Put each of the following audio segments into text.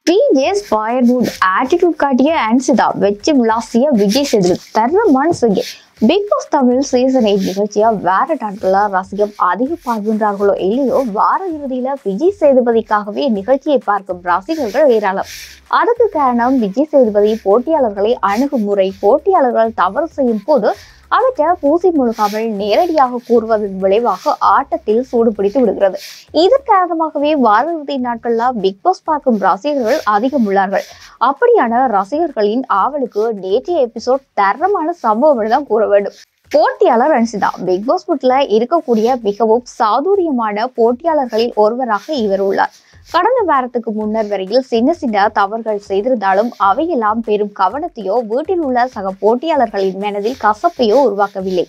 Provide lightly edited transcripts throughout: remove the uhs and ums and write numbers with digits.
BJ's firewood attitude காட்டிய அன்சிதா வெச்சு விளாசிய விஜய் சேதுபதி தரமான செய்ய பிக் பாஸ் தமிழ் சீசன் 8 நிகழ்ச்சியா வேற நாட்கள ரசிகம் அதிகம் பார்க்கின்றார்களோ இல்லையோ வார இறுதியில விஜய் சேதுபதிக்காகவே நிகழ்ச்சியை பார்க்கும் ரசிகர்கள் ஏராளம். அதுக்கு காரணம் விஜய் சேதுபதி போட்டியாளர்களை அணுகுமுறை. போட்டியாளர்கள் தவறு செய்யும் போது அவற்றை பூசி முழுகாமல் நேரடியாக கூறுவதன் விளைவாக ஆட்டத்தில் சூடுபிடித்து விடுகிறது. இதன் காரணமாகவே வார இறுதி நாட்கள்ல பிக் பாஸ் பார்க்கும் ரசிகர்கள் அதிகம் உள்ளார்கள். அப்படியான ரசிகர்களின் ஆவலுக்கு நேற்றைய எபிசோட் தரமான சம்பவம் தான் கூற வேண்டும். போட்டியாளர் அன்சிதா பிக் பாஸ் வீட்டுல இருக்கக்கூடிய மிகவும் சாதுரியமான போட்டியாளர்களில் ஒருவராக இவர் உள்ளார். கடந்த வாரத்துக்கு முன்னர் வரையில் சின்ன சின்ன தவறுகள் செய்திருந்தாலும் அவையெல்லாம் பெரும் கவனத்தையோ வீட்டில் உள்ள சக போட்டியாளர்களின் மனதில் கசப்பையோ உருவாக்கவில்லை.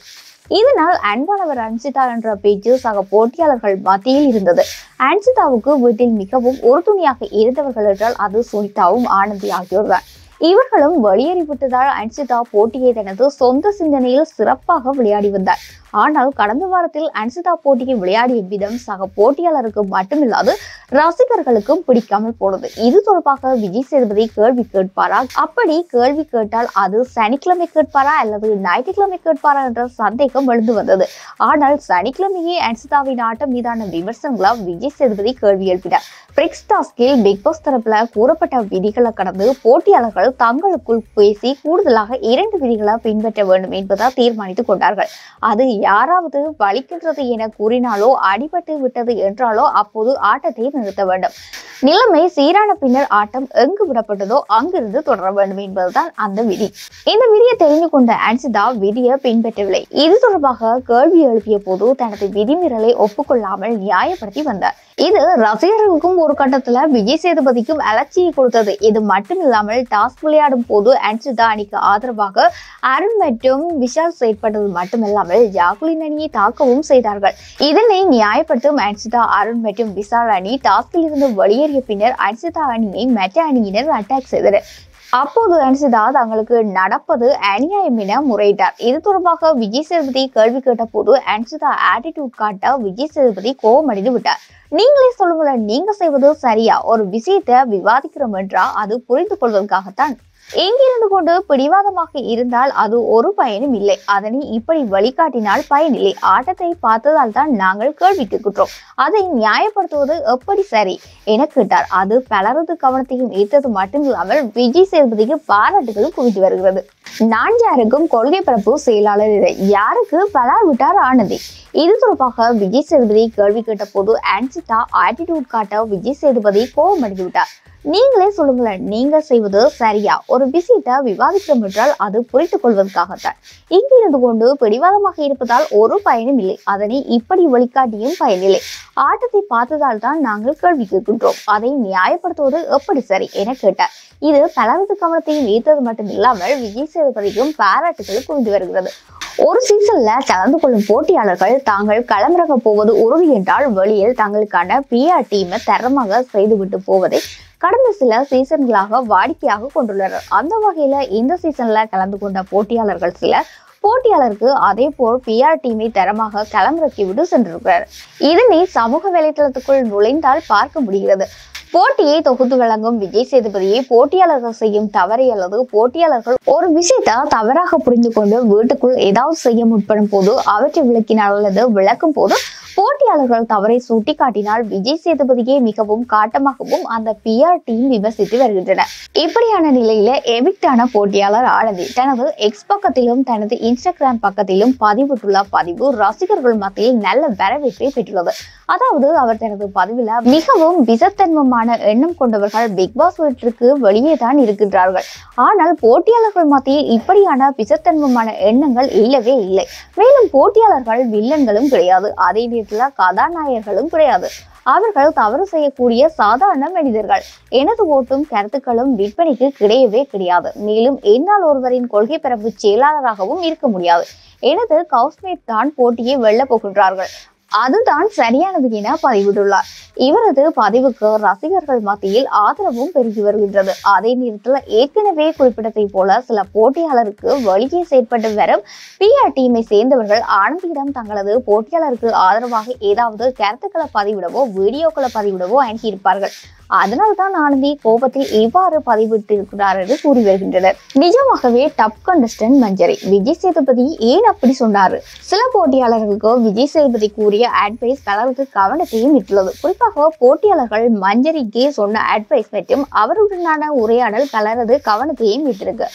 இதனால் அன்பானவர் அன்சிதா என்ற பேச்சு சக போட்டியாளர்கள் மத்தியில் இருந்தது. அன்சிதாவுக்கு வீட்டில் மிகவும் உறுதுணையாக இருந்தவர்கள் என்றால் அது சுனிதாவும் ஆனந்தி ஆகியோர்தான். இவர்களும் வெளியேறிவிட்டதால் அன்சிதா போட்டியை தனது சொந்த சிந்தனையில் சிறப்பாக விளையாடி வந்தார். ஆனால் கடந்த வாரத்தில் அன்சிதா போட்டியை விளையாடிய விதம் சக போட்டியாளருக்கு மட்டுமில்லாது ரசிகர்களுக்கும் பிடிக்காமல் போனது. இது தொடர்பாக விஜய் சேதுபதி கேள்வி கேட்பாரா? அப்படி கேள்வி கேட்டால் அது சனிக்கிழமை கேட்பாரா அல்லது ஞாயிற்றுக்கிழமை கேட்பாரா என்ற சந்தேகம் எழுந்து வந்தது. ஆனால் சனிக்கிழமையே அன்சிதாவின் ஆட்டம் மீதான விமர்சனங்களால் விஜய் சேதுபதி கேள்வி எழுப்பினார். பிரிக்ஸ் டாஸ்கில் பிக் பாஸ் தரப்புல கூறப்பட்ட விதிகளை கடந்து போட்டியாளர்கள் தங்களுக்குள் பேசி கூடுதலாக 2 விதிகளை பின்பற்ற வேண்டும் என்பதை தீர்மானித்துக் கொண்டார்கள். அது யாராவது வலிக்கின்றது என கூறினாலோ அடிபட்டு விட்டது என்றாலோ அப்போது ஆட்டத்தை நிறுத்த வேண்டும். நிலைமை சீரான பின்னர் ஆட்டம் எங்கு விடப்பட்டதோ அங்கிருந்து தொடர வேண்டும் என்பதுதான் அந்த விதி. இந்த விதியை தெரிந்து கொண்ட அன்சிதா விதியை பின்பற்றவில்லை. இது தொடர்பாக கேள்வி எழுப்பிய போது தனது விதிமீறலை ஒப்புக்கொள்ளாமல் நியாயப்படுத்தி வந்தார். இது ரசிகர்களுக்கும் ஒரு கட்டத்துல விஜய் சேதுபதிக்கும் அலட்சியை கொடுத்தது. இது மட்டுமில்லாமல் டாஸ்க் விளையாடும் போது அன்சிதா அணிக்கு ஆதரவாக அருண் மற்றும் விஷால் செயற்பட்டது மட்டுமில்லாமல் ஜாக்குலின் அணியை தாக்கவும் செய்தார்கள். இதனை நியாயப்படுத்தும் அன்சிதா அருண் மற்றும் விஷால் அணி டாஸ்கில் இருந்து வெளியேறிய பின்னர் அன்சிதா அணியை மற்ற அணியினர் அட்டாக் செய்தனர். அப்போது அன்சிதா தங்களுக்கு நடப்பது அநியாயம் என முறையிட்டார். இது தொடர்பாக விஜய் சேதுபதி கேள்வி கேட்ட போது அன்சிதா ஆட்டிடியூட் காட்ட விஜய் சேதுபதி கோபமடைந்து விட்டார். நீங்களே சொல்லுங்களேன், நீங்க செய்வது சரியா? ஒரு விஷயத்தை விவாதிக்கிறோம் என்றா அது புரிந்து கொள்வதற்காகத்தான். எங்கிருந்து கொண்டு பிடிவாதமாக இருந்தால் அது ஒரு பயனும் இல்லை. அதனை இப்படி வழிகாட்டினால் பயனில்லை. ஆட்டத்தை பார்த்ததால் தான் நாங்கள் கேள்வி கேட்கிறோம். அதை நியாயப்படுத்துவது எப்படி சரி என கேட்டார். அது பலரது கவனத்தையும் ஈர்த்தது மட்டுமில்லாமல் விஜய் சேதுபதிக்கு பாராட்டுகளும் குவித்து வருகிறது. நான் யாருக்கும் கொள்கை பரப்பு செயலாளர் இல்லை, யாருக்கு பலார் விட்டார் ஆனந்தி. இது தொடர்பாக விஜய் சேதுபதி கேள்வி கேட்ட போது அன்சிதா ஆட்டிடியூட் காட்ட விஜய் சேதுபதி கோபமடைந்து விட்டார். நீங்களே சொல்லுங்களேன், நீங்க செய்வது சரியா? ஒரு விஷயத்தை விவாதிக்கிறோம் என்றால் அது புரிந்து கொள்வதற்காகத்தான். இங்கிருந்து கொண்டு பிடிவாதமாக இருப்பதால் ஒரு பயனும் இல்லை. அதனை இப்படி வழிகாட்டியும் பயனில்லை. ஆட்டத்தை பார்த்ததால் தான் நாங்கள் கேள்வி கேட்கின்றோம். அதை நியாயப்படுத்துவது எப்படி சரி என கேட்டார். இது பலரது கவனத்தையும் ஈர்த்தது மட்டும் இல்லாமல் விஜய் சேதுபதிக்கும் பாராட்டுகள் குவிந்து வருகிறது. ஒரு சீசன்ல கலந்து கொள்ளும் போட்டியாளர்கள் தாங்கள் களமிறங்க போவது உறுதி என்றால் வெளியில் தங்களுக்கான PR டீமை தரமாக செய்துவிட்டு போவதை கடந்த சில சீசன்களாக வாடிக்கையாக கொண்டுள்ளனர். அந்த வகையில இந்த சீசன்ல கலந்து கொண்ட போட்டியாளர்கள் சிலர் போட்டியாளருக்கு அதே போல் PR டீமை தரமாக களமிறக்கி விட்டு சென்றிருக்கிறார். இதனை சமூக வலைதளத்துக்குள் நுழைந்தால் பார்க்க முடிகிறது. போட்டியை தொகுத்து வழங்கும் விஜய் சேதுபதியை போட்டியாளர்கள் செய்யும் தவறை அல்லது போட்டியாளர்கள் ஒரு விஷயத்தை தவறாக புரிந்து கொண்டு வீட்டுக்குள் ஏதாவது செய்ய முற்படும் போது அவற்றை விளக்கினால் அல்லது விளக்கும் போது போட்டியாளர்கள் தவறை சுட்டி காட்டினால் விஜய் சேதுபதியை மிகவும் காட்டமாகவும் அந்த PR டீம் விமர்சித்து வருகின்றனர். இப்படியான நிலையில எவிக்டான போட்டியாளர் ஆனந்தி தனது எக்ஸ் பக்கத்திலும் தனது இன்ஸ்டாகிராம் பக்கத்திலும் பதிவிட்டுள்ள பதிவு ரசிகர்கள் மத்தியில் நல்ல வரவேற்பை பெற்றுள்ளது. அதாவது அவர் தனது பதிவில் மிகவும் விசத்தன்மமான எண்ணம் கொண்டவர்கள் பிக் பாஸ் வீட்டிற்கு வெளியே தான் இருக்கின்றார்கள். ஆனால் போட்டியாளர்கள் மத்தியில் இப்படியான விசத்தன்மமான எண்ணங்கள் இல்லவே இல்லை. மேலும் போட்டியாளர்கள் வில்லன்களும் கிடையாது, அதே நேரத்தில் கதாநாயகர்களும் கிடையாது. அவர்கள் தவறு செய்யக்கூடிய சாதாரண மனிதர்கள். எனது ஓட்டும் கருத்துக்களும் விற்பனைக்கு கிடையவே கிடையாது. மேலும் என்னால் ஒருவரின் கொள்கை பரப்பு செயலாளராகவும் இருக்க முடியாது. எனது கவுஸ்மேட் தான் போட்டியை வெல்ல போகின்றார்கள். அதுதான் சரியானது என பதிவிட்டுள்ளார். இவரது பதிவுக்கு ரசிகர்கள் மத்தியில் ஆதரவும் பெருகி வருகின்றது. அதே நேரத்தில் ஏற்கனவே குறிப்பிட்டதை போல சில போட்டியாளருக்கு வெளியே செயற்பட்டு வரும் PR டீமை சேர்ந்தவர்கள் ஆனந்தியிடம் தங்களது போட்டியாளருக்கு ஆதரவாக ஏதாவது கருத்துக்களை பதிவிடவோ வீடியோக்களை பதிவிடவோ அணுகியிருப்பார்கள். அதனால்தான் ஆனந்தி கோபத்தில் இவ்வாறு பதிவிட்டிருக்கிறார் என்று கூறி வருகின்றனர். நிஜமாகவே டப் கண்டஸ்டன்ட் மஞ்சரி. விஜய் சேதுபதி ஏன் அப்படி சொன்னாரு? சில போட்டியாளர்களுக்கு விஜய் சேதுபதி கூறிய அட்வைஸ் பலருக்கு கவனத்தையும் ஈர்த்துள்ளது. குறிப்பாக போட்டியாளர்கள் மஞ்சரிக்கு சொன்ன அட்வைஸ் மற்றும் அவருடனான உரையாடல் பலரது கவனத்தையும் ஈர்த்திருக்கு.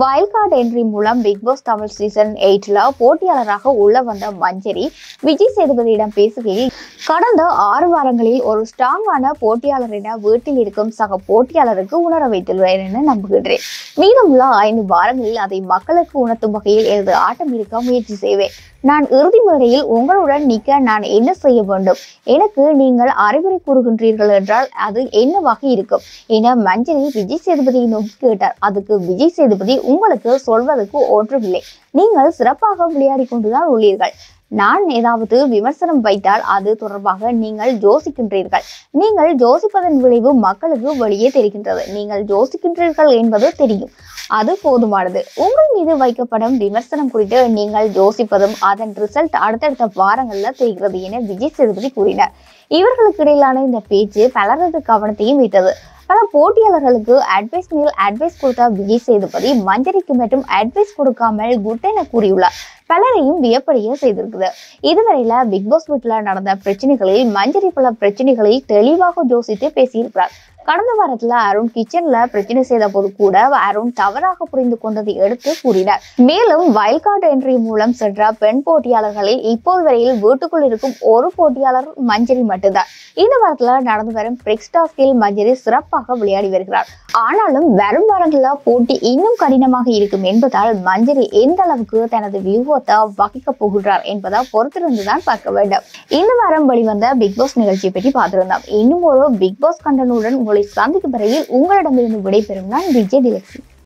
வைல்ட் கார்டு என்ட்ரி மூலம் பிக் பாஸ் தமிழ் சீசன் 8ல போட்டியாளராக உள்ள வந்த மஞ்சரி விஜய் சேதுபதியிடம் பேசுகையில், கடந்த 6 வாரங்களில் ஒரு ஸ்ட்ராங்கான போட்டியாளர் என வீட்டில் இருக்கும் சக போட்டியாளருக்கு உணர வைத்துள்ளேன் என நம்புகின்றேன். மீதமுள்ள 5 வாரங்களில் அதை மக்களுக்கு உணர்த்தும் வகையில் எனது ஆட்டம் இருக்க முயற்சி செய்வேன். நான் இறுதி மேடையில் உங்களுடன் நிற்க நான் என்ன செய்ய வேண்டும்? எனக்கு நீங்கள் அறிவுரை கூறுகின்றீர்கள் என்றால் அது என்னவாக இருக்கும் என மஞ்சரி விஜய் சேதுபதியை நோக்கி கேட்டார். அதுக்கு விஜய் சேதுபதி, உங்களுக்கு சொல்வதற்கு ஒன்றுமில்லை, நீங்கள் சிறப்பாக விளையாடி கொண்டுதான் உள்ளீர்கள். நான் ஏதாவது விமர்சனம் வைத்தால் அது தொடர்பாக நீங்கள் யோசிக்கின்றீர்கள். நீங்கள் யோசிப்பதன் விளைவு மக்களுக்கு வெளியே தெரிகின்றது. நீங்கள் யோசிக்கின்றீர்கள் என்பது தெரியும், அது போதுமானது. உங்கள் மீது வைக்கப்படும் விமர்சனம் குறித்து நீங்கள் யோசிப்பதும் அதன் ரிசல்ட் அடுத்தடுத்த வாரங்கள்ல தெரிகிறது என விஜய் சேதுபதி கூறினார். இவர்களுக்கு இடையிலான இந்த பேச்சு பலரது கவனத்தையும் ஈர்த்தது. பல போட்டியாளர்களுக்கு அட்வைஸ் மேல் அட்வைஸ் கொடுத்த விஜய் சேதுபதி மஞ்சரிக்கு மட்டும் அட்வைஸ் கொடுக்காமல் குட் என கூறியுள்ளார். பலரையும் வியப்படைய செய்திருக்குது. இதுவரையில பிக் பாஸ் வீட்டுல நடந்த பிரச்சனைகளில் மஞ்சரி பல பிரச்சனைகளில் தெளிவாக யோசித்து பேசியிருக்கிறார். கடந்த வாரத்துல அருண் கிச்சன்ல பிரச்சனை செய்த போது கூட அருண் தவறாக புரிந்து கொண்டதை எடுத்து கூறினார். மேலும் வைல்ட் கார்டு என்ட்ரி மூலம் சென்ற பெண் போட்டியாளர்களில் இப்போது வரையில் வீட்டுக்குள் இருக்கும் ஒரு போட்டியாளர் மஞ்சரி மட்டும்தான். இந்த வாரத்துல நடந்து வரும் பிரிக்ஸ் டாஸ்கில் மஞ்சரி சிறப்பாக விளையாடி வருகிறார். ஆனாலும் வரும் வாரங்கள போட்டி இன்னும் கடினமாக இருக்கும் என்பதால் மஞ்சரி எந்த அளவுக்கு தனது வியூகத்தை வகிக்க போகிறார் என்பதை பொறுத்திருந்துதான் பார்க்க வேண்டும். இந்த வாரம் வெளிவந்த பிக் பாஸ் நிகழ்ச்சியை பற்றி பார்த்திருந்தோம். இன்னும் ஒரு பிக் பாஸ் கண்டனுடன் உங்களை சந்திக்கும் வரையில் உங்களிடமிருந்து விடைபெறும் நான் விஜய் டிலக்ஸி.